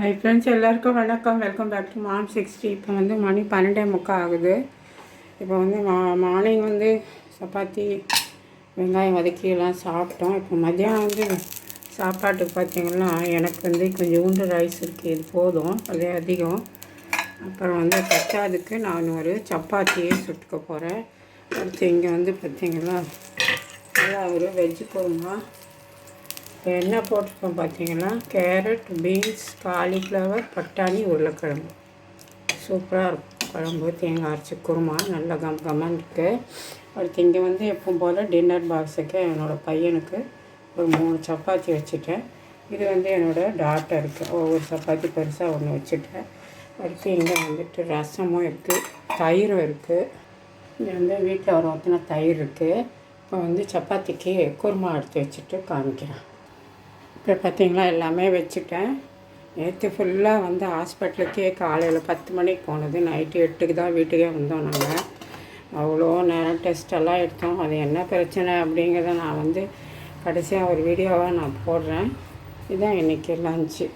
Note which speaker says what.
Speaker 1: High friends, எல்லாருக்கும் வணக்கம். Welcome back to mom 60. இப்போ வந்து மணி 12:45 ஆகுது. இப்போ வந்து மார்னிங் வந்து சப்பாத்தி வெங்காயம் வதக்கியெல்லாம் சாப்பிட்டோம். இப்போ மத்தியானம் வந்து சாப்பாட்டுக்கு பார்த்திங்கன்னா எனக்கு வந்து கொஞ்சோண்டு ரைஸ் இருக்குது, இது போதும், அது அதிகம். அப்புறம் வந்து பத்தாதுக்கு நான் ஒரு சப்பாத்தியே சுட்டுக்க போகிறேன். அடுத்து இங்கே வந்து பார்த்திங்கன்னா நல்லா ஒரு வெஜ்ஜு குருமா. இப்போ என்ன போட்டிருக்கோம் பார்த்தீங்கன்னா, கேரட், பீன்ஸ், காலிஃப்ளவர், பட்டாணி, உருளைக்கிழங்கு. சூப்பராக இருக்கும் குழம்பு. தேங்காய் அரைச்சி குருமா நல்லா கம்மன் இருக்குது. அடுத்து இங்கே வந்து எப்பவும் போல் டின்னர் பாக்ஸுக்கு என்னோடய பையனுக்கு ஒரு 3 சப்பாத்தி வச்சுட்டேன். இது வந்து என்னோடய டாட்டருக்கு ஒவ்வொரு சப்பாத்தி பெருசாக ஒன்று வச்சுட்டேன். அடுத்து இங்கே வந்துட்டு ரசமும் இருக்குது, தயிரும் இருக்குது. இங்கே வந்து வீட்டில் ஒரு ஊற்றின தயிர் இருக்குது. இப்போ வந்து சப்பாத்திக்கு குருமா எடுத்து வச்சுட்டு காமிக்கிறேன். இப்போ பார்த்திங்களா எல்லாமே வச்சுட்டேன். நேற்று ஃபுல்லாக வந்து ஹாஸ்பிட்டலுக்கே காலையில் 10 மணிக்கு போனது, நைட்டு 8க்கு தான் வீட்டுக்கே வந்தோம். நாங்கள் அவ்வளோ நேரம் டெஸ்ட்டெல்லாம் எடுத்தோம். அது என்ன பிரச்சனை அப்படிங்கிறத நான் வந்து கடைசியாக ஒரு வீடியோவாக நான் போடுறேன். இதுதான் இன்றைக்கி லஞ்சு.